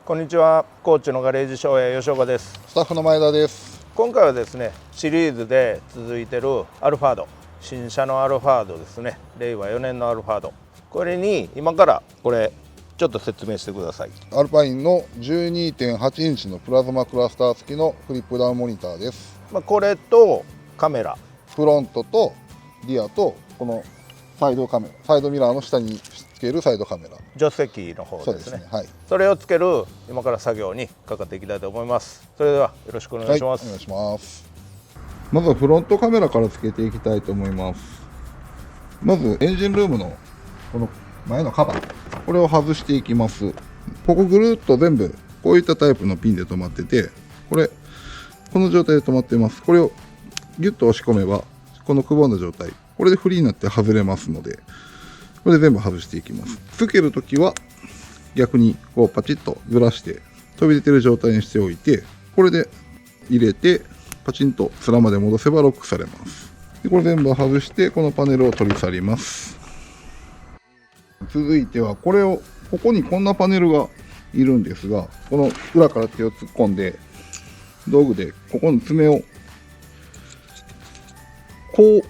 こんにちは、高知のガレージ商屋吉岡です。スタッフの前田です。今回はですね、シリーズで続いてるアルファード、新車のアルファードですね。令和4年のアルファード。これに今からこれちょっと説明してください。アルパインの 12.8 インチのプラズマクラスター付きのフリップダウンモニターです。これとカメラ、フロントとリアとこのサイドカメラ、サイドミラーの下につけるサイドカメラ、助手席の方ですね。はい。それをつける今から作業にかかっていきたいと思います。それではよろしくお願いします。お願いします。まずはフロントカメラからつけていきたいと思います。まずエンジンルームのこの前のカバー、これを外していきます。ここぐるっと全部こういったタイプのピンで止まってて、この状態で止まってます。これをギュッと押し込めばこのくぼんだ状態、これでフリーになって外れますので、これで全部外していきます。つけるときは逆にこうパチッとずらして飛び出てる状態にしておいて、これで入れてパチンと面まで戻せばロックされます。でこれ全部外してこのパネルを取り去ります。続いてはここにこんなパネルがいるんですが、この裏から手を突っ込んで道具でここの爪をこ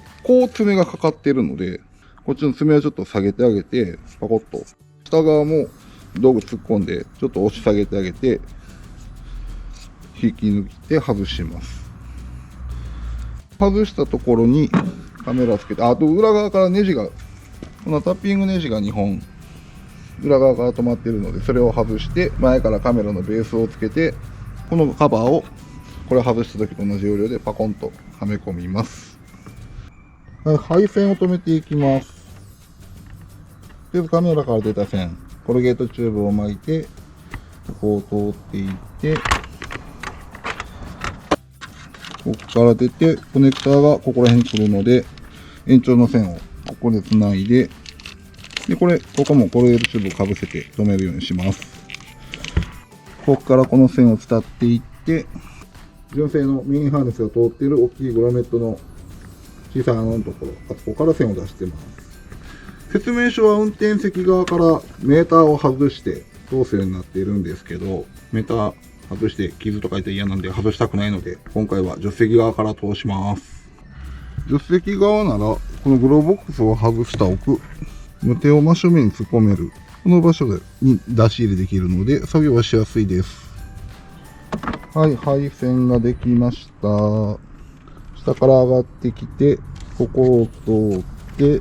う爪がかかっているので、こっちの爪をちょっと下げてあげて、パコッと下側も道具突っ込んでちょっと押し下げてあげて引き抜いて外します。外したところにカメラつけて、あと裏側からネジが、このタッピングネジが2本裏側から止まっているので、それを外して前からカメラのベースをつけて、このカバーをこれ外した時と同じ要領でパコンとはめ込みます。配線を止めていきます。とりあえずカメラから出た線、コルゲートチューブを巻いてここを通っていって、ここから出てコネクターがここら辺に来るので、延長の線をここでつないで、ここもコルゲートチューブをかぶせて止めるようにします。ここからこの線を伝っていって、純正のメインハーネスが通っている大きいグラメットの小さい穴のところ、ここから線を出してます。説明書は運転席側からメーターを外して通すようになっているんですけど、メーター外して傷とかいて嫌なんで外したくないので、今回は助手席側から通します。助手席側ならこのグローボックスを外した奥、手を真正面に突っ込めるこの場所に出し入れできるので作業はしやすいです。はい、配線ができました。下から上がってきて、ここを通って、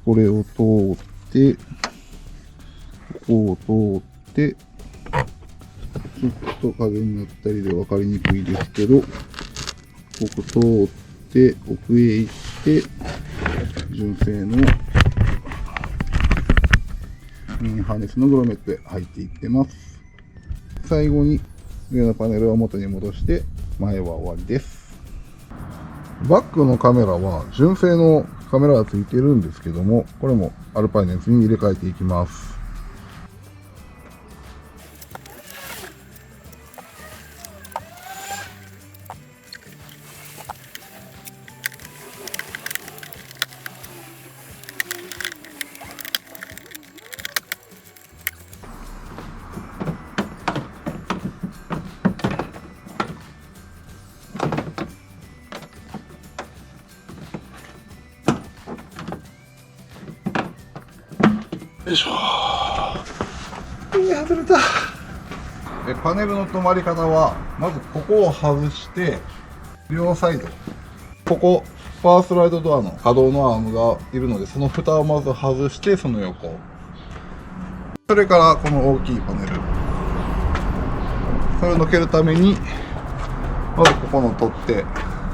これを通って、ここを通って、ちょっと影になったりで分かりにくいですけど、ここ通って奥へ行って、純正のハーネスのグロメットへ入っていってます。最後に上のパネルを元に戻して前は終わりです。バックのカメラは純正のカメラがついているんですけども、これもアルパインのやつに入れ替えていきます。よいしょ。外れた。パネルの止まり方は、まずここを外して両サイド、ここパワースライドドアの可動のアームがいるので、その蓋をまず外してその横、それからこの大きいパネル、それを抜けるためにまずここの取っ手、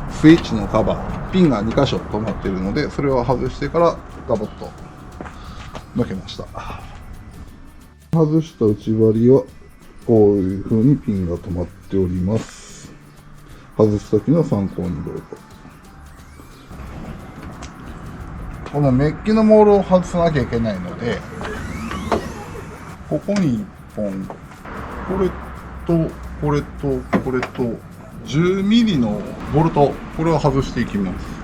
スイッチのカバー、ピンが2箇所止まっているので、それを外してからガボッと抜けました。外した内張りはこういう風にピンが止まっております。外す時の参考にどうぞ。このメッキのモールを外さなきゃいけないので、ここに1本、これとこれとこれと10ミリのボルト、これを外していきます。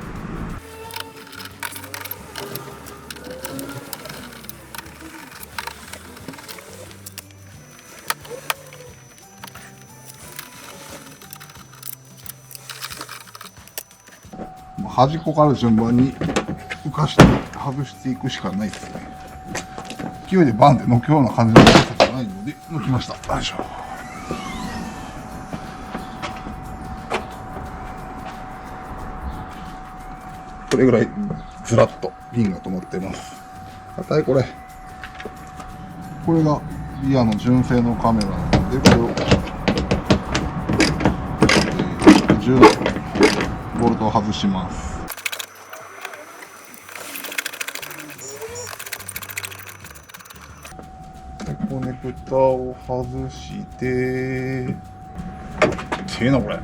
端っこから順番に浮かして外していくしかないですね。勢いでバンで抜くような感じの操作じゃないので抜きました。よいしょ。これぐらいずらっとピンが止まってます。硬いこれがリアの純正のカメラなので、これを10のボルトを外します。でコネクタを外しててえなこれ。よ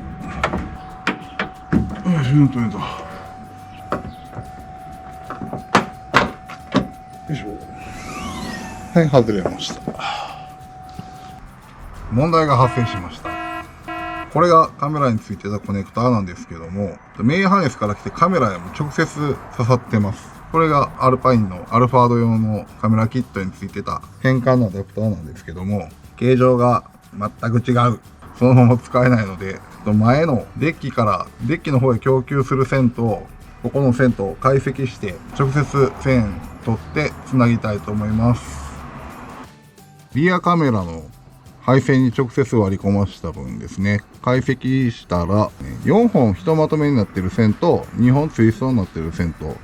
いしょ、止めた。よいしょ。はい、外れました。問題が発生しました。これがカメラについてたコネクタなんですけども、メインハーネスから来てカメラへも直接刺さってます。これがアルパインのアルファード用のカメラキットについてた変換のアダプターなんですけども、形状が全く違う。そのまま使えないので、前のデッキの方へ供給する線と、ここの線と解析して直接線取ってつなぎたいと思います。リアカメラの配線に直接割り込ました分ですね、解析したら4本ひとまとめになっている線と2本ツイストになっている線と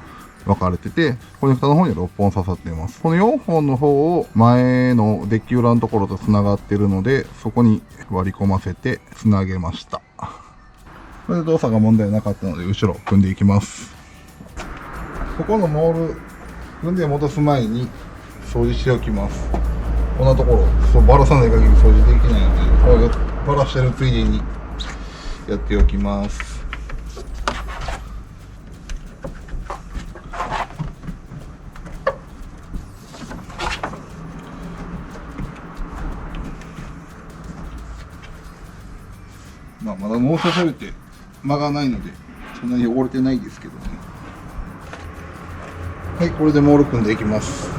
分かれてて、コネクタの方に6本刺さっています。この4本の方を前のデッキ裏のところとつながっているので、そこに割り込ませてつなげました。これで動作が問題なかったので後ろ組んでいきます。ここのモール組んで戻す前に掃除しておきます。こんなところバラさない限り掃除できないので、バラしてるついでにやっておきます。まだ納車されて間がないのでそんなに汚れてないですけどね。はい、これでモール組んでいきます。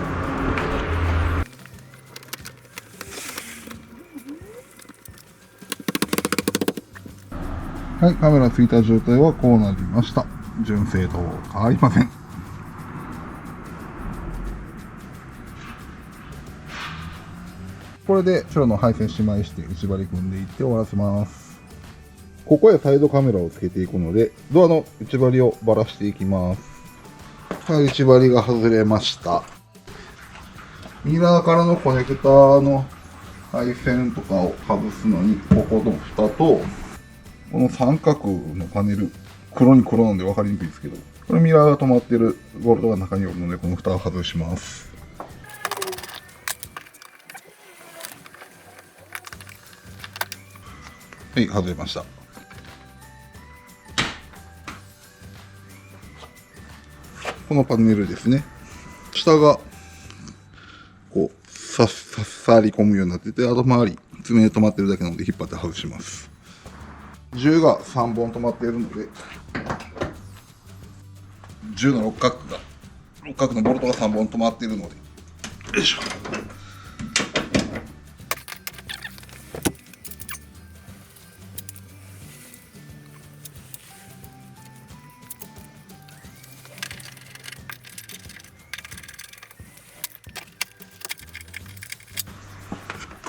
はい、カメラついた状態はこうなりました。純正と変わりません。これで後ろの配線しまいして内張り組んでいって終わらせます。ここへサイドカメラをつけていくので、ドアの内張りをばらしていきます。はい、内張りが外れました。ミラーからのコネクタの配線とかを外すのに、ここの蓋と、この三角のパネル、黒に黒なんで分かりにくいですけど、これミラーが止まってるボルトが中にあるので、この蓋を外します。はい、外れました。このパネルですね。下が、こう、触り込むようになってて、後回り、爪で止まってるだけなので引っ張って外します。銃が3本止まっているので、銃の六角のボルトが3本止まっているので、よいしょ。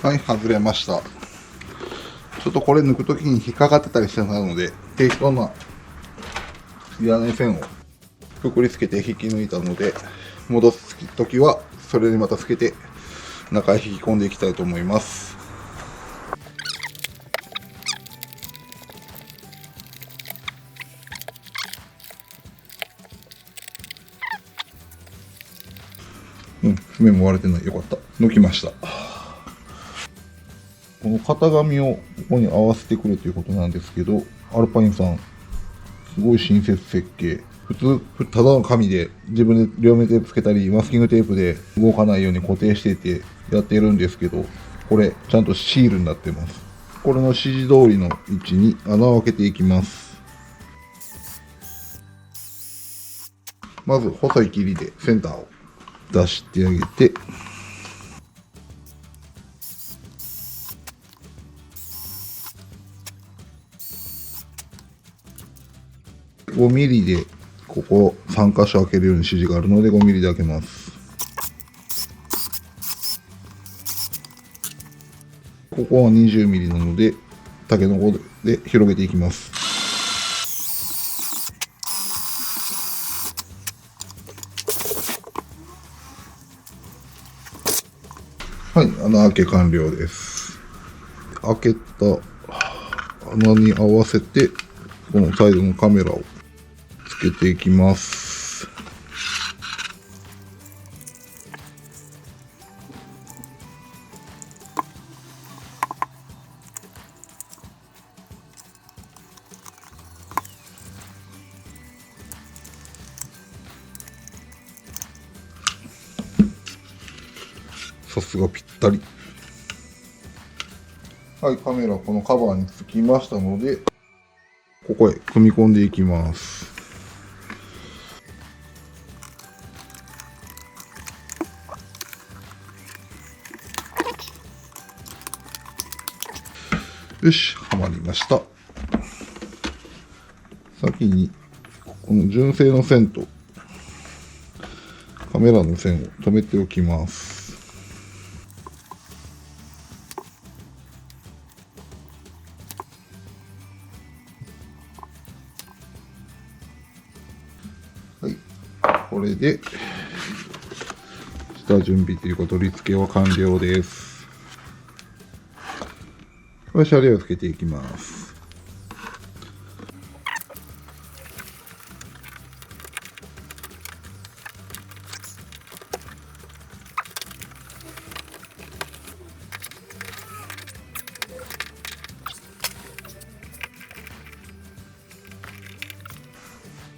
はい、外れました。ちょっとこれ抜くときに引っかかってたりしてたので、適当な屋根線をくくりつけて引き抜いたので、戻すときはそれにまたつけて中へ引き込んでいきたいと思います。目も割れてない。よかった。抜きました。この型紙をここに合わせてくれということなんですけど、アルパインさん、すごい親切設計。普通、ただの紙で自分で両面テープつけたり、マスキングテープで動かないように固定していてやってるんですけど、これ、ちゃんとシールになってます。これの指示通りの位置に穴を開けていきます。まず、細い切りでセンターを出してあげて、5ミリでここ3箇所開けるように指示があるので5ミリで開けます。ここは20ミリなので竹の子で広げていきます。はい、穴開け完了です。開けた穴に合わせてこのサイドのカメラをつけていきます。さすがぴったり。はい、カメラこのカバーにつきましたので、ここへ組み込んでいきます。よし、はまりました。先にこの純正の線とカメラの線を止めておきます。はい、これで下準備というか取り付けは完了です。これシャリをつけていきます。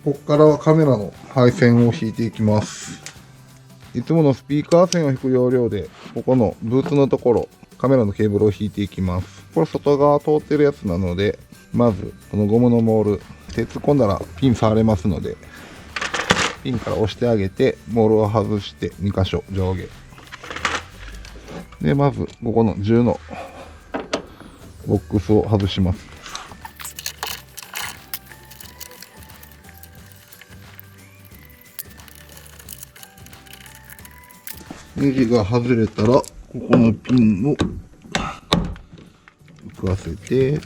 ここからはカメラの配線を引いていきます。いつものスピーカー線を引く要領で、ここのブーツのところ、カメラのケーブルを引いていきます。これ外側通ってるやつなので、まずこのゴムのモール、手突っ込んだらピン触れますので、ピンから押してあげて、モールを外して2箇所上下。で、まずここの10のボックスを外します。ネジが外れたら、ここのピンを浮かせて、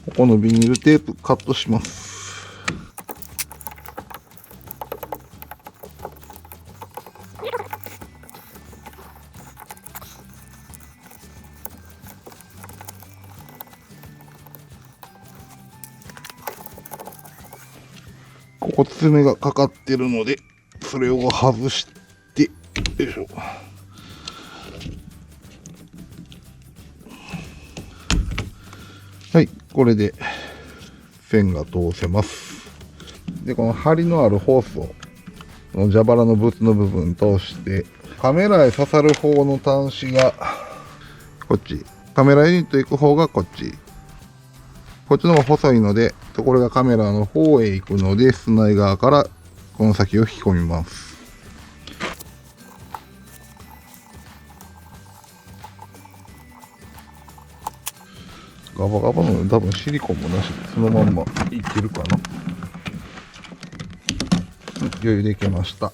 ここのビニールテープカットします。ここ爪がかかってるので、それを外して、よいしょ。はい、これで線が通せます。で、この針のあるホースを、この蛇腹のブーツの部分に通して、カメラへ刺さる方の端子が、こっち。カメラユニット行く方がこっち。こっちの方が細いので、これがカメラの方へ行くので、室内側からこの先を引き込みます。ガバガバの多分シリコンもなしでそのまんまいけるかな。余裕でいけました。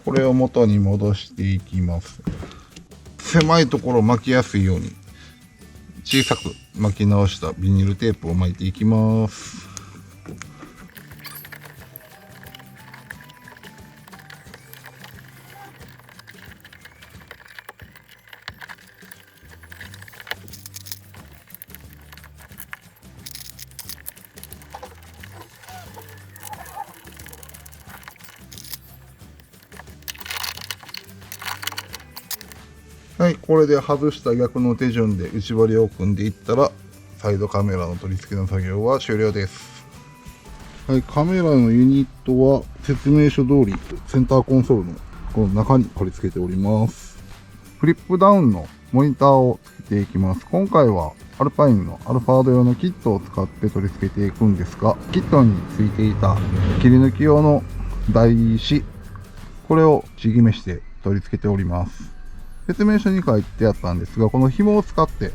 これを元に戻していきます。狭いところを巻きやすいように小さく巻き直したビニールテープを巻いていきます。はい、これで外した逆の手順で内張りを組んでいったら、サイドカメラの取り付けの作業は終了です。はい、カメラのユニットは説明書通りセンターコンソールのこの中に取り付けております。フリップダウンのモニターをつけていきます。今回はアルパインのアルファード用のキットを使って取り付けていくんですが、キットについていた切り抜き用の台紙、これをちぎめして取り付けております。説明書に書いてあったんですが、この紐を使って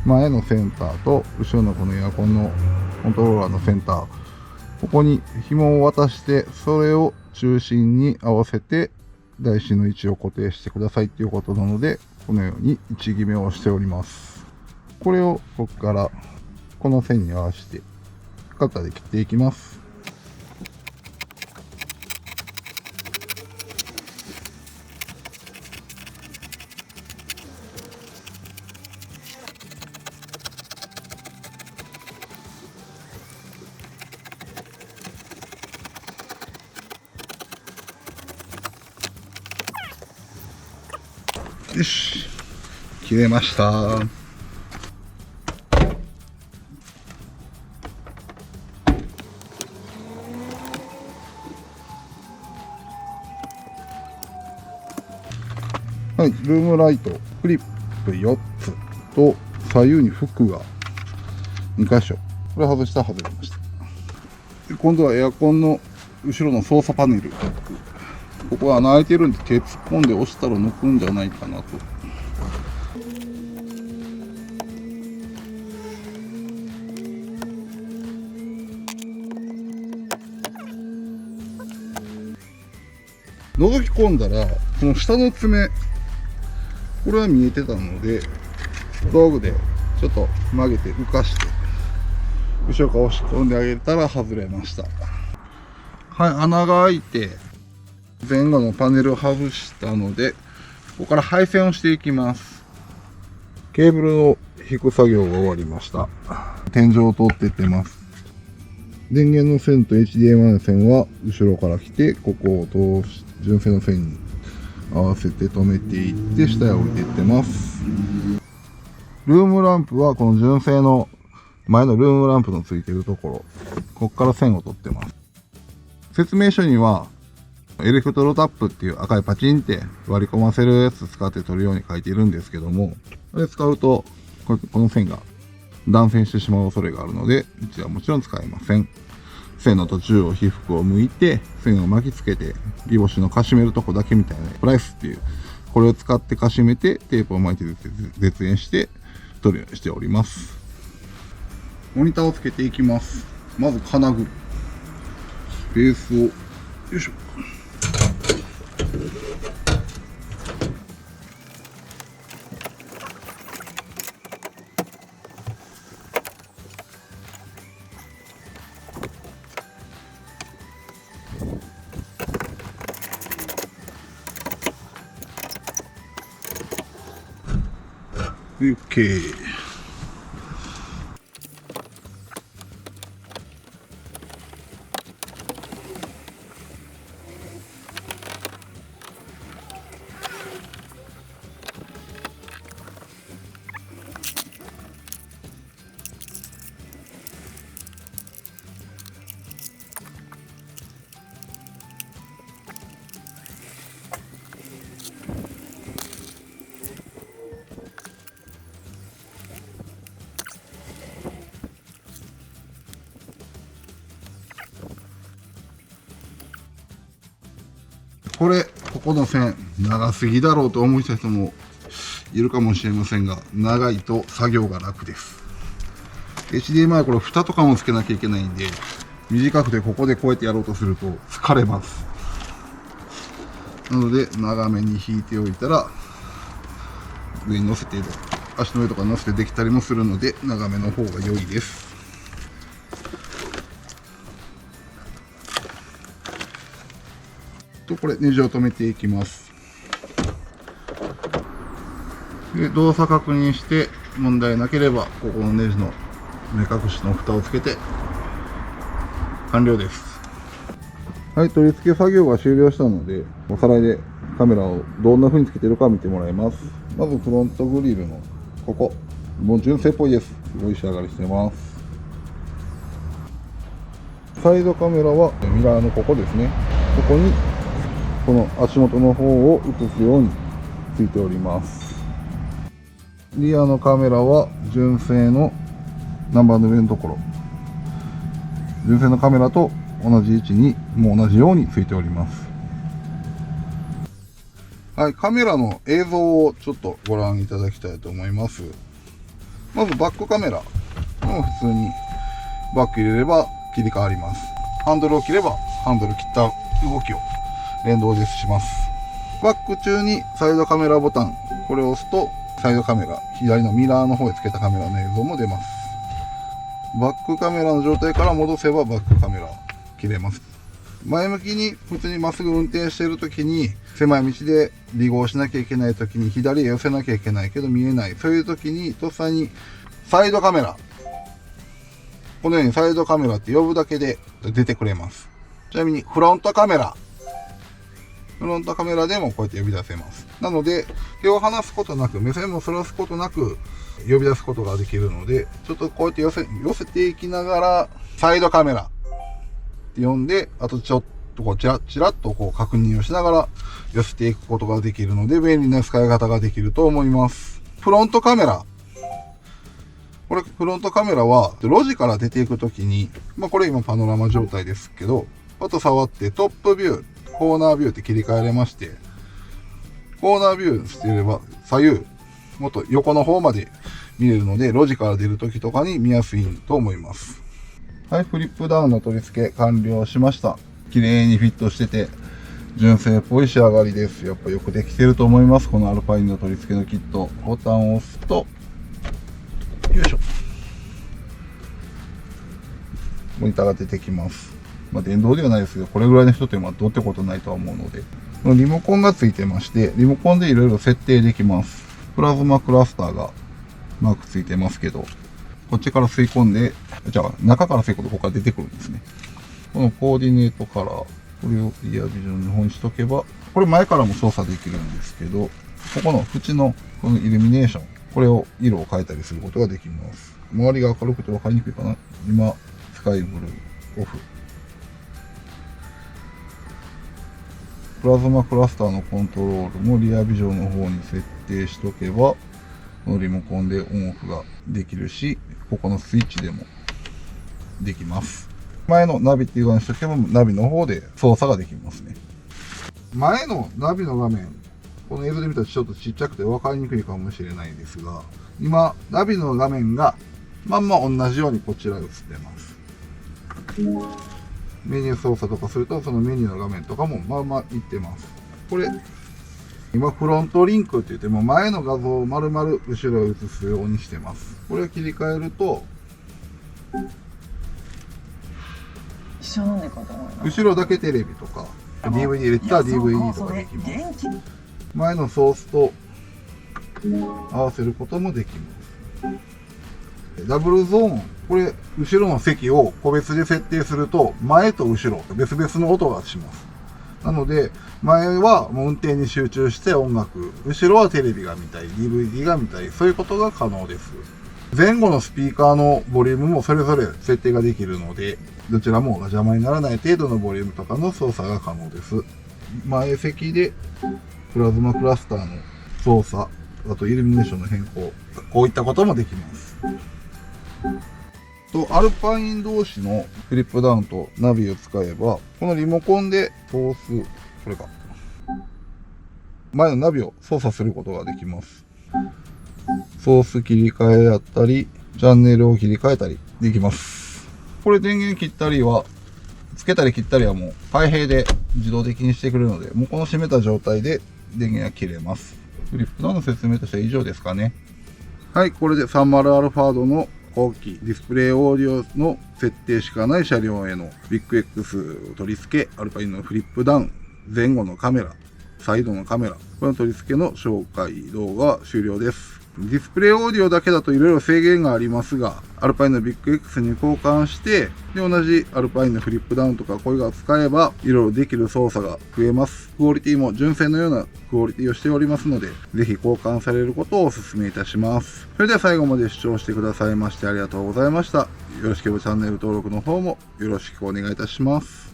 前のセンターと後ろのこのエアコンのコントローラーのセンター、ここに紐を渡して、それを中心に合わせて台紙の位置を固定してくださいということなので、このように位置決めをしております。これをここからこの線に合わせてカッターで切っていきます。よし、切れました。はい、ルームライト、クリップ4つと左右にフックが2箇所。これ外したら外れました。で、今度はエアコンの後ろの操作パネル。ここは穴開いてるんで手突っ込んで押したら抜くんじゃないかなと。覗き込んだら、この下の爪、これは見えてたので、道具でちょっと曲げて浮かして、後ろから押し込んであげたら外れました。はい、穴が開いて、前後のパネルを外したので、ここから配線をしていきます。ケーブルを引く作業が終わりました。天井を通っていってます。電源の線と HDMI の線は後ろから来て、ここを通し、純正の線に合わせて止めていって下へ降りていってます。ルームランプはこの純正の前のルームランプのついているところ、ここから線を取ってます。説明書にはエレクトロタップっていう赤いパチンって割り込ませるやつ使って取るように書いているんですけども、これ使うとこの線が断線してしまう恐れがあるので、うちはもちろん使いません。線の途中を被覆を向いて線を巻きつけて、ギボシのかしめるとこだけみたいなプライスっていう、これを使ってかしめてテープを巻いて絶縁して取るようにしております。モニターをつけていきます。まず金具、ベースをよいしょ。OK。これ、ここの線、長すぎだろうと思う人もいるかもしれませんが、長いと作業が楽です。HDMI これ蓋とかもつけなきゃいけないんで、短くてここでこうやってやろうとすると疲れます。なので、長めに引いておいたら、上に乗せて、足の上とか乗せてできたりもするので、長めの方が良いです。これネジを止めていきます。で、動作確認して問題なければ、ここのネジの目隠しの蓋をつけて完了です。はい、取り付け作業が終了したので、おさらいでカメラをどんな風につけてるか見てもらいます。まずフロントグリルのここ、もう純正っぽいです。すごい仕上がりしてます。サイドカメラはミラーのここですね。ここにこの足元の方を映すようにつついております。リアのカメラは純正のナンバーの上のところ、純正のカメラと同じ位置にもう同じようについております。はい、カメラの映像をちょっとご覧いただきたいと思います。まずバックカメラも普通にバック入れれば切り替わります。ハンドルを切ればハンドル切った動きを連動でします。バック中にサイドカメラボタン、これを押すとサイドカメラ、左のミラーの方へつけたカメラの映像も出ます。バックカメラの状態から戻せばバックカメラ切れます。前向きに普通にまっすぐ運転しているときに、狭い道で離合しなきゃいけないときに左へ寄せなきゃいけないけど見えない、そういうときにとっさにサイドカメラ、このようにサイドカメラって呼ぶだけで出てくれます。ちなみにフロントカメラでもこうやって呼び出せます。なので手を離すことなく、目線もそらすことなく呼び出すことができるので、ちょっとこうやって寄せていきながらサイドカメラって呼んで、あとちょっとこうチラッとこう確認をしながら寄せていくことができるので、便利な使い方ができると思います。フロントカメラ、これフロントカメラは路地から出ていくときに、これ今パノラマ状態ですけど、あと触ってトップビュー、コーナービューって切り替えれまして、コーナービューしていれば左右もっと横の方まで見れるので、路地から出るときとかに見やすいと思います。はい、フリップダウンの取り付け完了しました。綺麗にフィットしてて純正っぽい仕上がりです。やっぱよくできてると思います。このアルパインの取り付けのキット、ボタンを押すと、よいしょ、モニターが出てきます。電動ではないですけど、これぐらいの一手間どうってことないとは思うので、リモコンがついてまして、リモコンでいろいろ設定できます。プラズマクラスターがマークついてますけど、こっちから吸い込んで、中から吸い込んでここから出てくるんですね。このコーディネートカラー、これをリアビジョンの方にしとけば、これ前からも操作できるんですけど、ここの縁のこのイルミネーション、これを色を変えたりすることができます。周りが明るくて分かりにくいかな。今、スカイブルー、オフ。プラズマクラスターのコントロールもリアビジョンの方に設定しとけば、このリモコンでオンオフができるし、ここのスイッチでもできます。前のナビっていう側にしとけば、ナビの方で操作ができますね。前のナビの画面、この映像で見たらちょっとちっちゃくて分かりにくいかもしれないですが、今、ナビの画面が同じようにこちら映ってます。メニュー操作とかすると、そのメニューの画面とかもいってます。これ、今フロントリンクって言っても前の画像を丸々後ろへ映すようにしてます。これを切り替えると、後ろだけテレビとか DVD 入れたら DVD とかできます。前のソースと合わせることもできます。ダブルゾーン、これ後ろの席を個別で設定すると前と後ろと別々の音がします。なので前はもう運転に集中して音楽、後ろはテレビが見たい、 DVD が見たい、そういうことが可能です。前後のスピーカーのボリュームもそれぞれ設定ができるので、どちらも邪魔にならない程度のボリュームとかの操作が可能です。前席でプラズマクラスターの操作、あとイルミネーションの変更、こういったこともできます。アルパイン同士のフリップダウンとナビを使えば、このリモコンでソース、これか、前のナビを操作することができます。ソース切り替えだったり、チャンネルを切り替えたりできます。これ電源切ったりは、つけたり切ったりはもう開閉で自動的にしてくれるので、もうこの閉めた状態で電源が切れます。フリップダウンの説明としては以上ですかね。はい、これで30アルファードの後期ディスプレイオーディオの設定しかない車両へのビッグ X 取り付け、アルパインのフリップダウン、前後のカメラ、サイドのカメラ、この取り付けの紹介動画は終了です。ディスプレイオーディオだけだといろいろ制限がありますが、アルパインのビッグ X に交換して、で同じアルパインのフリップダウンとかこういうのを使えばいろいろできる操作が増えます。クオリティも純正のようなクオリティをしておりますので、ぜひ交換されることをお勧めいたします。それでは最後まで視聴してくださいましてありがとうございました。よろしければチャンネル登録の方もよろしくお願いいたします。